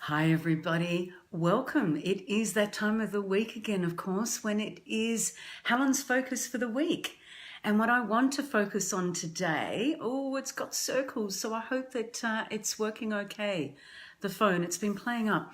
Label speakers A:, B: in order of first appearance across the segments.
A: Hi, everybody. Welcome. It is that time of the week again, of course, when it is Helen's focus for the week. And what I want to focus on today, it's got circles, so I hope that it's working okay. The phone, it's been playing up.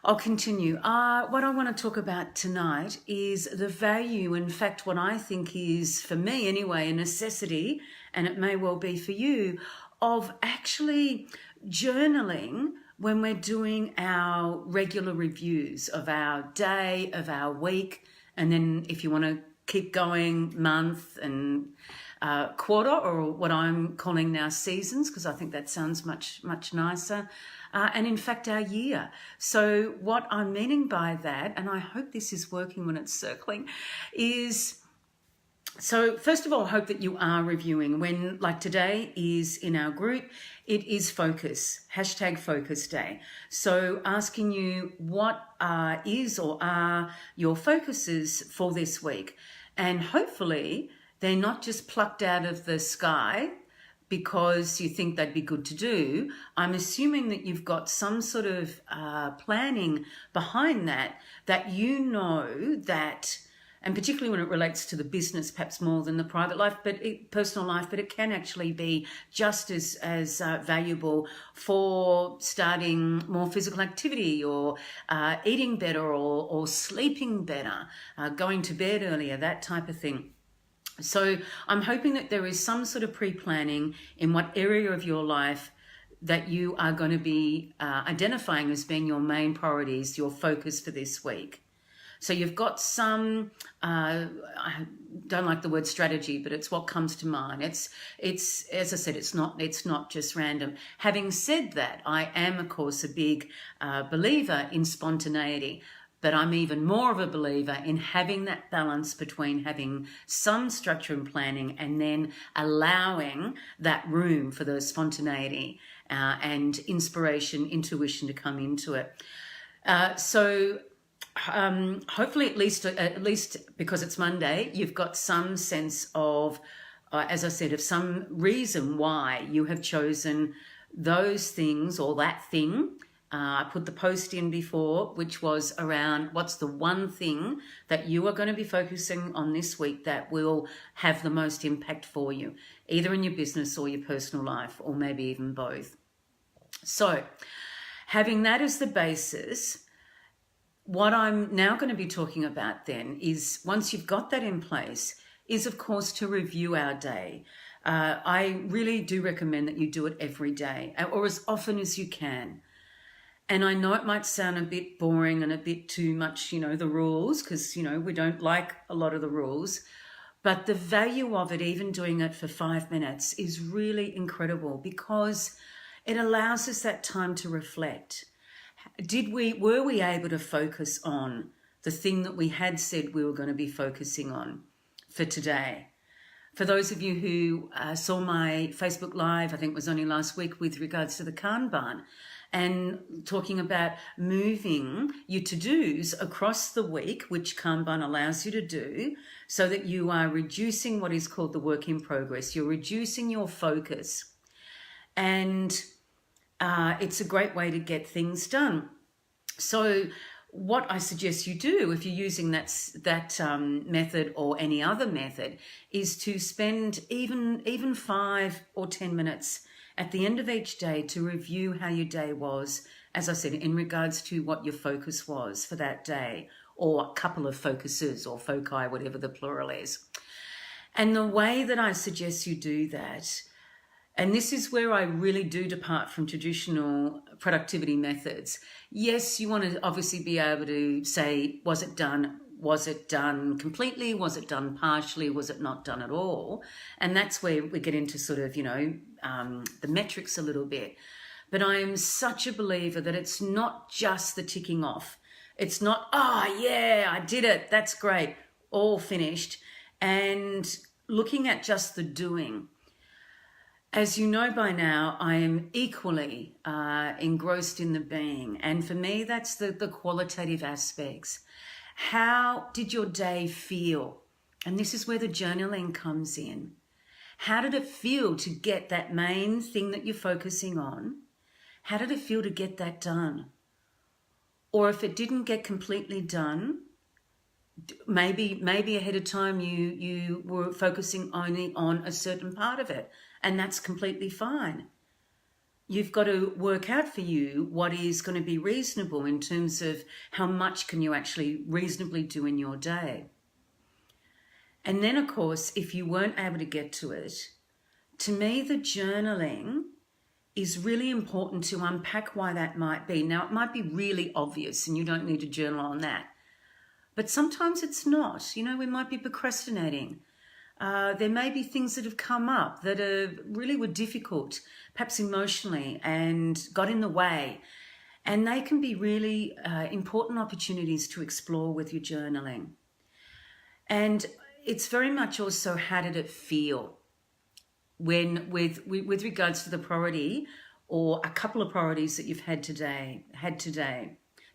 A: I'll continue. What I want to talk about tonight is the value, in fact, what I think is, for me anyway, a necessity, and it may well be for you, of actually journaling when we're doing our regular reviews of our day, of our week, and then if you want to keep going, month and quarter, or what I'm calling now seasons, because I think that sounds much nicer. And in fact, our year. So what I'm meaning by that, and I hope this is working when it's circling, is... So first of all, I hope that you are reviewing when, like today is in our group, it is focus, #focus day. So asking you what is or are your focuses for this week. And hopefully they're not just plucked out of the sky because you think they'd be good to do. I'm assuming that you've got some sort of planning behind that you know that, and particularly when it relates to the business, perhaps more than the private life, personal life, but it can actually be just as valuable for starting more physical activity or eating better or sleeping better, going to bed earlier, that type of thing. So I'm hoping that there is some sort of pre-planning in what area of your life that you are going to be identifying as being your main priorities, your focus for this week. So you've got some, I don't like the word strategy, but it's what comes to mind. It's as I said, it's not just random. Having said that, I am, of course, a big believer in spontaneity, but I'm even more of a believer in having that balance between having some structure and planning and then allowing that room for the spontaneity and inspiration, intuition to come into it. Hopefully at least because it's Monday, you've got some sense of, as I said, of some reason why you have chosen those things or that thing. I put the post in before, which was around what's the one thing that you are going to be focusing on this week that will have the most impact for you, either in your business or your personal life, or maybe even both. So having that as the basis, what I'm now going to be talking about then is, once you've got that in place, is of course to review our day. I really do recommend that you do it every day or as often as you can. And I know it might sound a bit boring and a bit too much, the rules, because, we don't like a lot of the rules. But the value of it, even doing it for 5 minutes, is really incredible because it allows us that time to reflect. Were we able to focus on the thing that we had said we were going to be focusing on for today? For those of you who saw my Facebook Live, I think it was only last week, with regards to the Kanban, and talking about moving your to-dos across the week, which Kanban allows you to do, so that you are reducing what is called the work in progress. You're reducing your focus. And it's a great way to get things done. So what I suggest you do, if you're using that method or any other method, is to spend even 5 or 10 minutes at the end of each day to review how your day was, as I said, in regards to what your focus was for that day, or a couple of focuses or foci, whatever the plural is. And the way that I suggest you do that, and this is where I really do depart from traditional productivity methods. Yes, you want to obviously be able to say, was it done? Was it done completely? Was it done partially? Was it not done at all? And that's where we get into sort of, the metrics a little bit. But I am such a believer that it's not just the ticking off. It's not, yeah, I did it. That's great. All finished. And looking at just the doing. As you know by now, I am equally engrossed in the being. And for me, that's the qualitative aspects. How did your day feel? And this is where the journaling comes in. How did it feel to get that main thing that you're focusing on? How did it feel to get that done? Or if it didn't get completely done, maybe ahead of time you were focusing only on a certain part of it, and that's completely fine. You've got to work out for you what is going to be reasonable in terms of how much can you actually reasonably do in your day. And then, of course, if you weren't able to get to it, to me, the journaling is really important to unpack why that might be. Now, it might be really obvious and you don't need to journal on that. But sometimes it's not. You know, we might be procrastinating. There may be things that have come up that really were difficult, perhaps emotionally, and got in the way. And they can be really important opportunities to explore with your journaling. And it's very much also, how did it feel when with regards to the priority or a couple of priorities that you've had to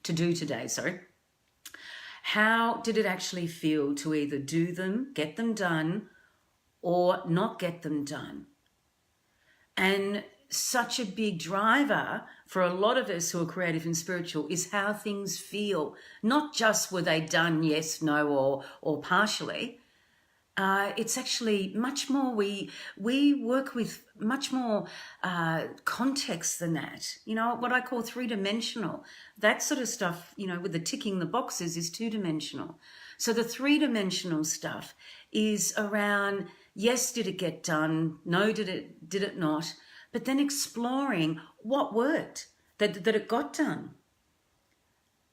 A: do today, sorry. How did it actually feel to either do them, get them done, or not get them done? And such a big driver for a lot of us who are creative and spiritual is how things feel. Not just were they done, yes, no, or partially. It's actually much more, we work with much more context than that. You know, what I call three-dimensional. That sort of stuff, you know, with the ticking the boxes is two-dimensional. So the three-dimensional stuff is around, yes, did it get done? No, did it not? But then exploring what worked, that it got done.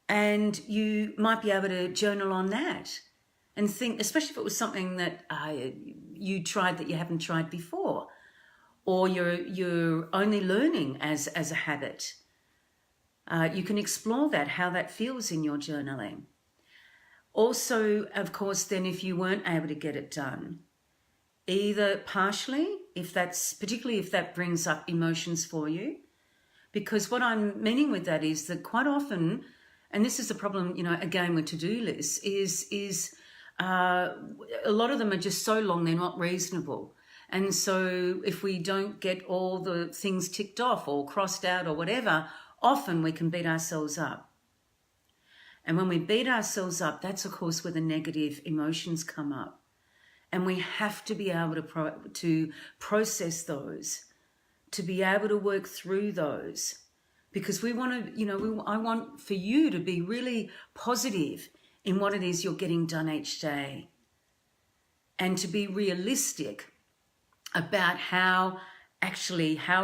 A: And you might be able to journal on that. And think, especially if it was something that you tried that you haven't tried before, or you're only learning as a habit. You can explore that, how that feels in your journaling. Also, of course, then if you weren't able to get it done, either partially, particularly if that brings up emotions for you, because what I'm meaning with that is that quite often, and this is the problem, you know, again with to-do lists, is a lot of them are just so long they're not reasonable. And so if we don't get all the things ticked off or crossed out or whatever, often we can beat ourselves up. And when we beat ourselves up, that's of course where the negative emotions come up. And we have to be able to process those, to be able to work through those, because we want to, you know, I want for you to be really positive in what it is you're getting done each day, and to be realistic about how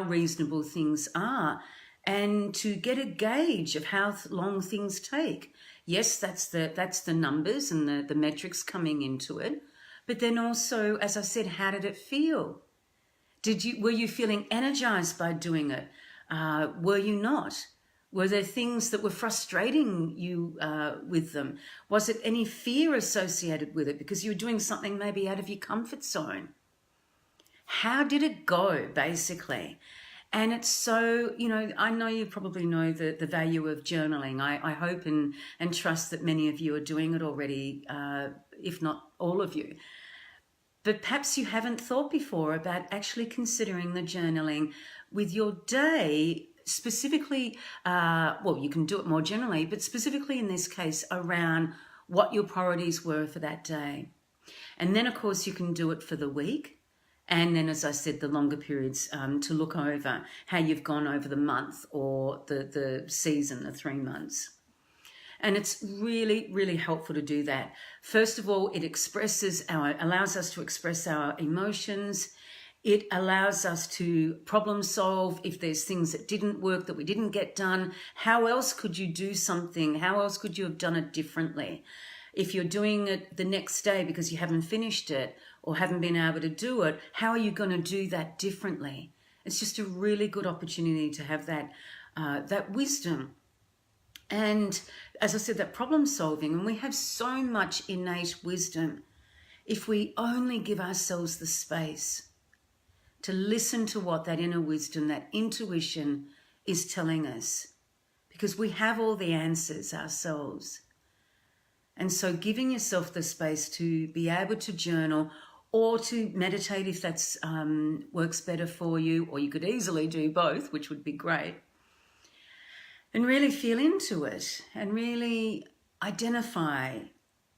A: reasonable things are, and to get a gauge of how long things take. Yes, that's the numbers and the metrics coming into it, but then also, as I said, how did it feel? Were you feeling energized by doing it? Were you not? Were there things that were frustrating you with them? Was it any fear associated with it because you were doing something maybe out of your comfort zone? How did it go, basically? And it's so, you know, I know you probably know the value of journaling. I hope and trust that many of you are doing it already, if not all of you. But perhaps you haven't thought before about actually considering the journaling with your day, specifically, well, you can do it more generally, but specifically in this case around what your priorities were for that day. And then, of course, you can do it for the week. And then, as I said, the longer periods to look over how you've gone over the month or the season, the 3 months. And it's really, really helpful to do that. First of all, it allows us to express our emotions. It allows us to problem solve if there's things that didn't work, that we didn't get done. How else could you do something? How else could you have done it differently? If you're doing it the next day because you haven't finished it or haven't been able to do it, how are you going to do that differently? It's just a really good opportunity to have that wisdom. And as I said, that problem solving, and we have so much innate wisdom if we only give ourselves the space to listen to what that inner wisdom, that intuition is telling us, because we have all the answers ourselves. And so giving yourself the space to be able to journal or to meditate if that's works better for you, or you could easily do both, which would be great. and really feel into it and really identify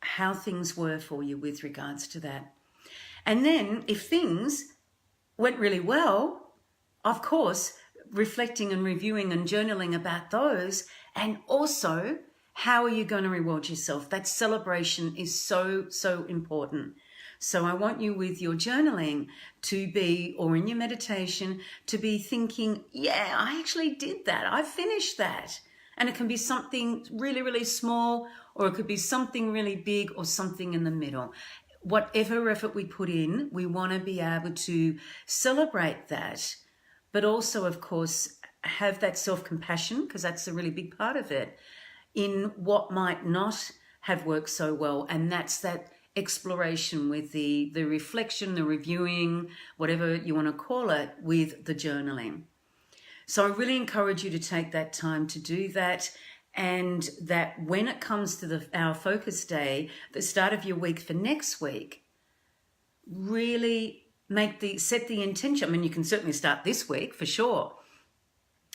A: how things were for you with regards to that. And then if things went really well, of course, reflecting and reviewing and journaling about those, and also how are you going to reward yourself? That celebration is so, so important. So I want you with your journaling to be, or in your meditation, to be thinking, yeah, I actually did that. I finished that. And it can be something really, really small, or it could be something really big, or something in the middle. Whatever effort we put in, we want to be able to celebrate that, but also, of course, have that self-compassion, because that's a really big part of it, in what might not have worked so well. And that's that exploration with the reflection, the reviewing, whatever you want to call it, with the journaling. So I really encourage you to take that time to do that, and that when it comes to our focus day, the start of your week for next week, really set the intention. I mean, you can certainly start this week for sure.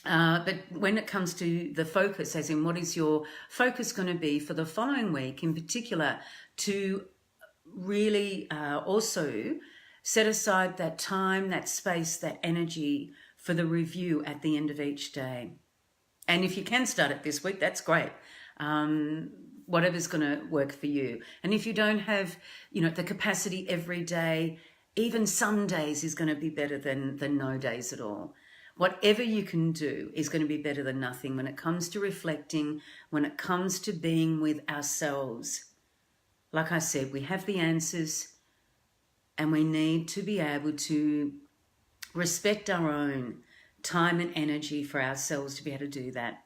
A: But when it comes to the focus, as in what is your focus going to be for the following week in particular, to really also set aside that time, that space, that energy for the review at the end of each day. And if you can start it this week, that's great. Whatever's going to work for you. And if you don't have, the capacity every day, even some days is going to be better than no days at all. Whatever you can do is going to be better than nothing when it comes to reflecting, when it comes to being with ourselves. Like I said, we have the answers, and we need to be able to respect our own time and energy for ourselves to be able to do that.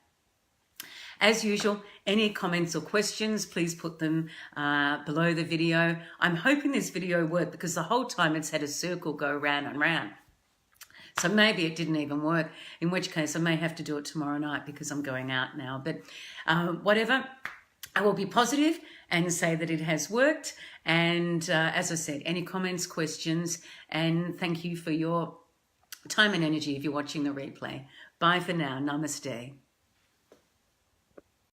A: As usual, any comments or questions, please put them below the video. I'm hoping this video worked, because the whole time it's had a circle go round and round. So maybe it didn't even work, in which case I may have to do it tomorrow night because I'm going out now. But whatever, I will be positive and say that it has worked. And as I said, any comments, questions, and thank you for your time and energy if you're watching the replay. Bye for now. Namaste.